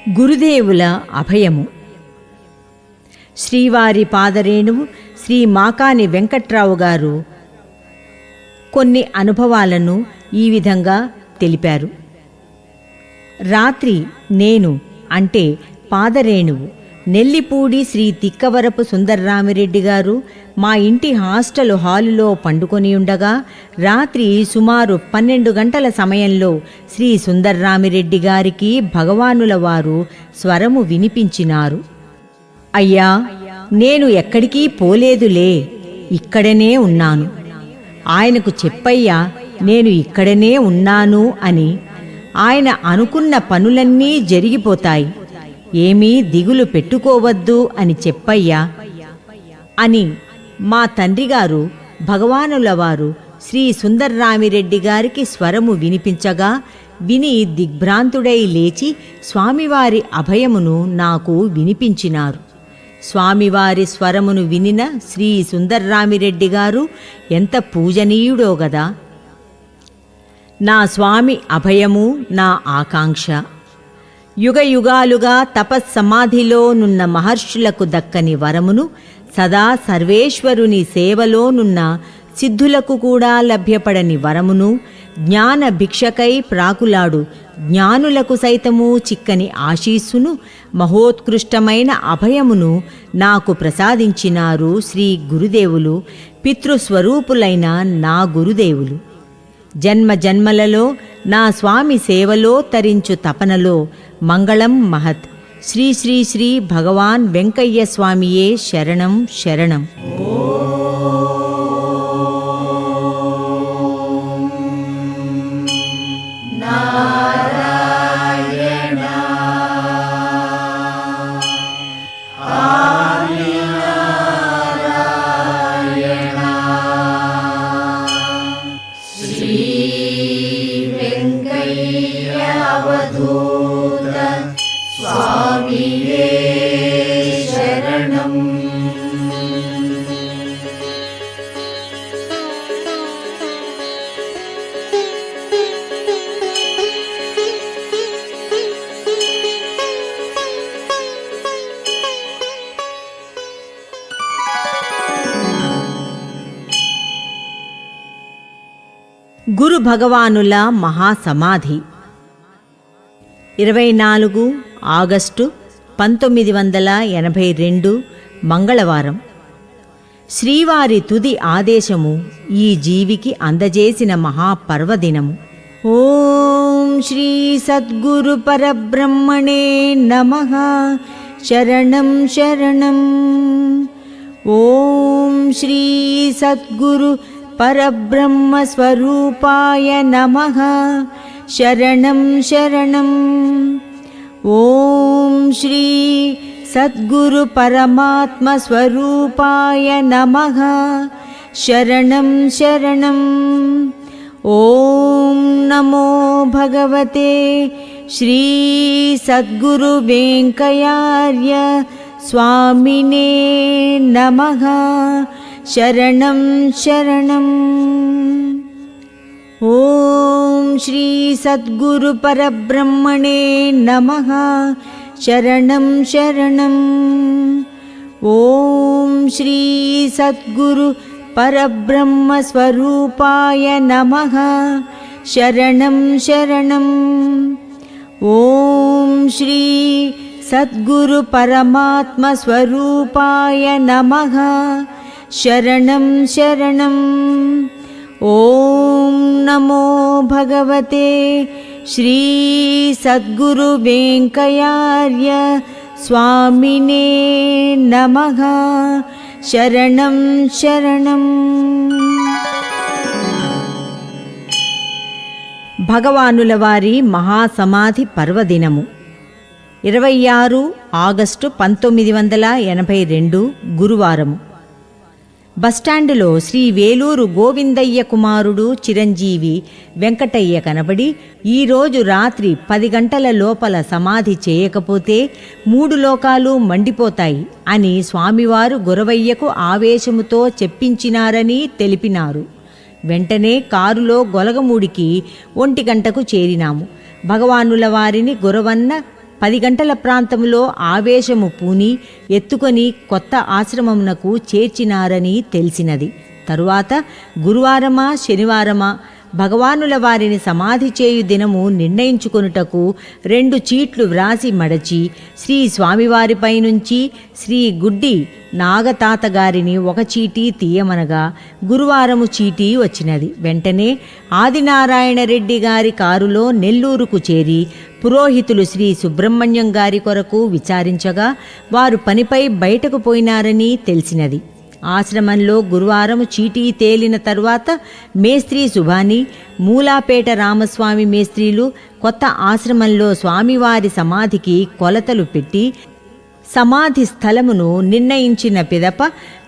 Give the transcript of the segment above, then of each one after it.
గురుదేవుల అభయము. శ్రీవారి పాదరేణువు శ్రీ మాకాని వెంకట్రావు గారు కొన్ని అనుభవాలను ఈ విధంగా తెలిపారు. రాత్రి నేను అంటే పాదరేణువు నెల్లిపూడి శ్రీ తిక్కవరపు సుందర్రామిరెడ్డి గారు మా ఇంటి హాస్టల్ హాలులో పండుకొని ఉండగా రాత్రి సుమారు 12 గంటల సమయంలో శ్రీ సుందర్రామిరెడ్డి గారికి భగవానుల వారు స్వరము వినిపించినారు. అయ్యా, నేను ఎక్కడికి పోలేదులే, ఇక్కడనే ఉన్నాను. ఆయనకు చెప్పయ్యా, నేను ఇక్కడనే ఉన్నాను అని. ఆయన అనుకున్న పనులన్నీ జరిగిపోతాయి, ఏమీ దిగులు పెట్టుకోవద్దు అని చెప్పయ్యా అని మా తండ్రిగారు భగవానుల వారు శ్రీ సుందర్రామిరెడ్డి గారికి స్వరము వినిపించగా విని దిగ్భ్రాంతుడై లేచి స్వామివారి అభయమును నాకు వినిపించినారు. స్వామివారి స్వరమును వినిన శ్రీ సుందర్రామిరెడ్డి గారు ఎంత పూజనీయుడో గదా. నా స్వామి అభయము నా ఆకాంక్ష. యుగయుగాలుగా తపస్సమాధిలో నున్న మహర్షులకు దక్కని వరమును సదా సర్వేశ్వరుని సేవలోనున్న సిద్ధులకు కూడా లభ్యపడని వరమును, జ్ఞాన భిక్షకై ప్రాకులాడు జ్ఞానులకు సైతము చిక్కని ఆశీస్సును, మహోత్కృష్టమైన అభయమును నాకు ప్రసాదించినారు శ్రీ గురుదేవులు, పితృస్వరూపులైన నా గురుదేవులు. జన్మ జన్మలలో నా స్వామి సేవలో తరించు తపనలో మంగళం మహత్. శ్రీ శ్రీ శ్రీ భగవాన్ వెంకయ్య స్వామియే శరణం శరణం. గురు భగవానుల మహాసమాధి 24 ఆగస్టు 1982 మంగళవారం. శ్రీవారి తుది ఆదేశము ఈ జీవికి అందజేసిన మహాపర్వదినము. ఓం శ్రీ సద్గురు పరబ్రహ్మణే నమః. శరణం శరణం. ఓం శ్రీ సద్గురు పరబ్రహ్మ స్వరూపాయ నమః. శరణం శరణం. ఓం శ్రీ సద్గురు పరమాత్మ స్వరూపాయ నమః. శరణం శరణం. ఓం నమో భగవతే శ్రీ సద్గురు వెంకయ్యార్య స్వామినే నమః. శరణం శరణం. ఓం శ్రీ సద్గురు పరబ్రహ్మణే నమః. శరణం శరణం. ఓం శ్రీ సద్గురు పరబ్రహ్మ స్వరూపాయ నమః. శరణం శరణం. ఓం శ్రీ సద్గురు పరమాత్మ స్వరూపాయ నమః. శరణం శరణం. ఓం నమో భగవతే శ్రీ సద్గురు వెంకయ్యార్య స్వామినే నమః. శరణం శరణం. భగవానుల వారి మహాసమాధి పర్వదినము 26 ఆగస్టు 1982 గురువారము. బస్టాండులో శ్రీ వేలూరు గోవిందయ్య కుమారుడు చిరంజీవి వెంకటయ్య కనబడి, ఈరోజు రాత్రి 10 గంటల లోపల సమాధి చేయకపోతే 3 లోకాలు మండిపోతాయి అని స్వామివారు గురవయ్యకు ఆవేశముతో చెప్పించినారని తెలిపినారు. వెంటనే కారులో గొలగమూడికి 1 గంటకు చేరినాము. భగవానుల వారిని గురవన్న 10 గంటల ప్రాంతంలో ఆవేశము పూని ఎత్తుకొని కొత్త ఆశ్రమమునకు చేర్చినారని తెలిసినది. తరువాత గురువారమా శనివారమా భగవానుల వారిని సమాధి చేయు దినము నిర్ణయించుకొనుటకు 2 చీట్లు వ్రాసి మడచి శ్రీ స్వామివారిపై నుంచి శ్రీ గుడ్డి నాగతాత గారిని 1 చీటీ తీయమనగా గురువారము చీటీ వచ్చినది. వెంటనే ఆదినారాయణ రెడ్డి గారి కారులో నెల్లూరుకు చేరి పురోహితులు శ్రీ సుబ్రహ్మణ్యం గారి కొరకు విచారించగా వారు పనిపై బయటకు పోయినారని తెలిసినది. ఆశ్రమంలో గురువారం చీటీ తేలిన తరువాత మేస్త్రీ సుభాని, మూలాపేట రామస్వామి మేస్త్రీలు కొత్త ఆశ్రమంలో స్వామివారి సమాధికి కొలతలు పెట్టి సమాధి స్థలమును నిర్ణయించిన పిదప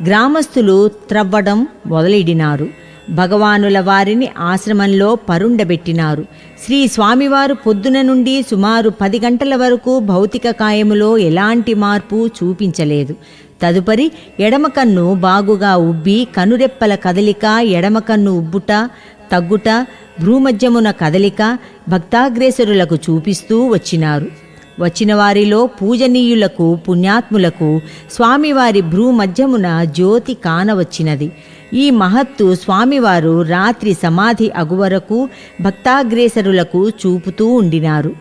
గ్రామస్తులు త్రవ్వడం మొదలెడినారు. భగవానుల వారిని ఆశ్రమంలో పరుండబెట్టినారు. శ్రీ స్వామివారు పొద్దున నుండి సుమారు 10 గంటల వరకు భౌతిక కాయములో ఎలాంటి మార్పు చూపించలేదు. తదుపరి ఎడమ కన్ను బాగుగా ఉబ్బి కనురెప్పల కదలిక, ఎడమ కన్ను ఉబ్బుట తగ్గుట, భ్రూమధ్యమున కదలిక భక్తాగ్రేసరులకు చూపిస్తూ వచ్చినారు. వచ్చిన వారిలో పూజనీయులకు పుణ్యాత్ములకు స్వామివారి భ్రూమధ్యమున జ్యోతి కానవచ్చినది. ఈ మహత్తు స్వామివారు రాత్రి సమాధి అగువరకు భక్తాగ్రేసరులకు చూపుతూ ఉండినారు.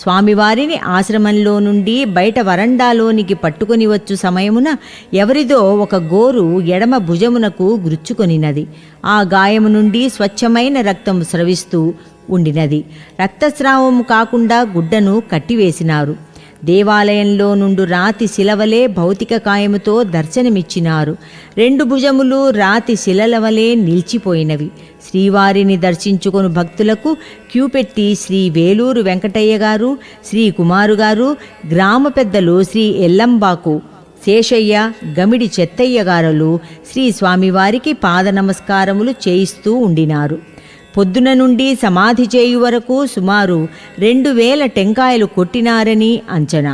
స్వామివారిని ఆశ్రమంలో నుండి బయట వరండాలోనికి పట్టుకొని వచ్చు సమయమున ఎవరిదో ఒక గోరు ఎడమ భుజమునకు గుచ్చుకొనినది. ఆ గాయము నుండి స్వచ్ఛమైన రక్తం స్రవిస్తూ ఉండినది. రక్తస్రావము కాకుండా గుడ్డను కట్టివేసినారు. దేవాలయంలో నుండి రాతి శిలవలే భౌతిక కాయముతో దర్శనమిచ్చినారు. 2 భుజములు రాతి శిలలవలే నిలిచిపోయినవి. శ్రీవారిని దర్శించుకొను భక్తులకు క్యూ పెట్టి శ్రీ వేలూరు వెంకటయ్య గారు, శ్రీ కుమారు గారు, గ్రామ పెద్దలు శ్రీ ఎల్లంబాకు శేషయ్య, గమిడి చెత్తయ్య గారులు శ్రీ స్వామివారికి పాద నమస్కారములు చేయిస్తూ ఉండినారు. పొద్దున నుండి సమాధి చేయు వరకు సుమారు 2000 టెంకాయలు కొట్టినారని అంచనా.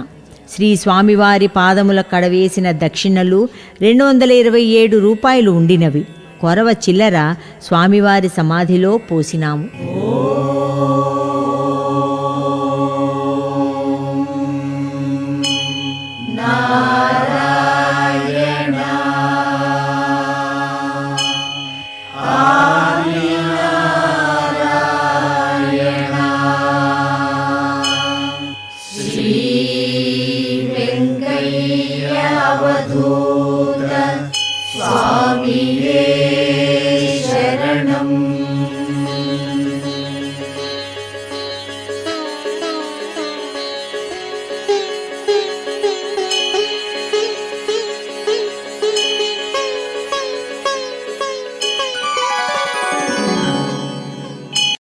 శ్రీ స్వామివారి పాదముల కడవేసిన దక్షిణలు 227 రూపాయలు ఉండినవి. కొరవ చిల్లర స్వామివారి సమాధిలో పోసినాము.